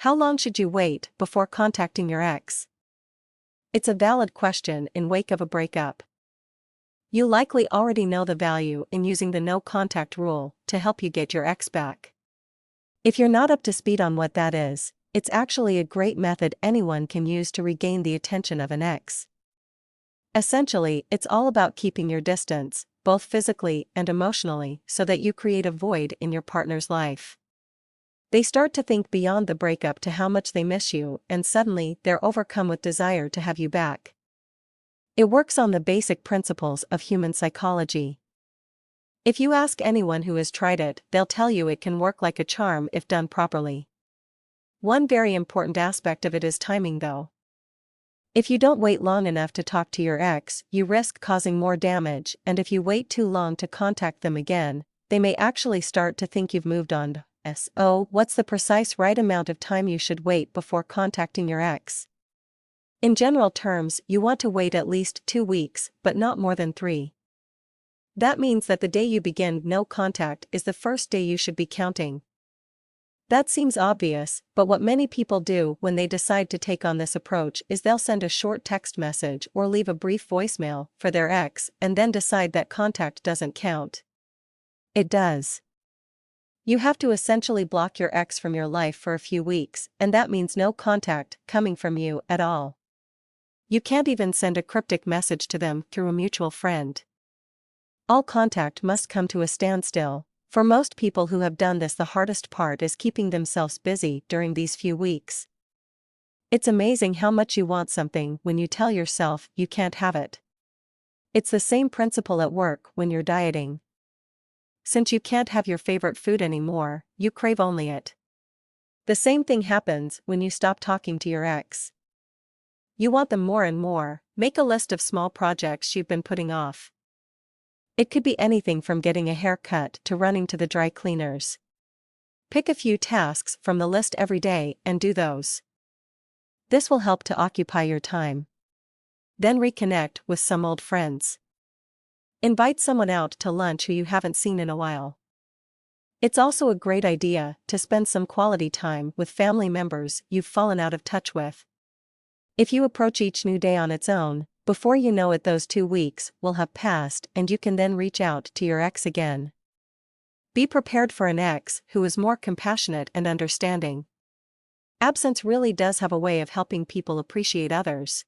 How long should you wait before contacting your ex? It's a valid question in wake of a breakup. You likely already know the value in using the no contact rule to help you get your ex back. If you're not up to speed on what that is, it's actually a great method anyone can use to regain the attention of an ex. Essentially, it's all about keeping your distance, both physically and emotionally, so that you create a void in your partner's life. They start to think beyond the breakup to how much they miss you, and suddenly they're overcome with desire to have you back. It works on the basic principles of human psychology. If you ask anyone who has tried it, they'll tell you it can work like a charm if done properly. One very important aspect of it is timing, though. If you don't wait long enough to talk to your ex, you risk causing more damage, and if you wait too long to contact them again, they may actually start to think you've moved on. So, what's the precise right amount of time you should wait before contacting your ex? In general terms, you want to wait at least 2 weeks, but not more than 3. That means that the day you begin no contact is the first day you should be counting. That seems obvious, but what many people do when they decide to take on this approach is they'll send a short text message or leave a brief voicemail for their ex and then decide that contact doesn't count. It does. You have to essentially block your ex from your life for a few weeks, and that means no contact coming from you at all. You can't even send a cryptic message to them through a mutual friend. All contact must come to a standstill. For most people who have done this, the hardest part is keeping themselves busy during these few weeks. It's amazing how much you want something when you tell yourself you can't have it. It's the same principle at work when you're dieting. Since you can't have your favorite food anymore, you crave only it. The same thing happens when you stop talking to your ex. You want them more and more. Make a list of small projects you've been putting off. It could be anything from getting a haircut to running to the dry cleaners. Pick a few tasks from the list every day and do those. This will help to occupy your time. Then reconnect with some old friends. Invite someone out to lunch who you haven't seen in a while. It's also a great idea to spend some quality time with family members you've fallen out of touch with. If you approach each new day on its own, before you know it, those 2 weeks will have passed and you can then reach out to your ex again. Be prepared for an ex who is more compassionate and understanding. Absence really does have a way of helping people appreciate others.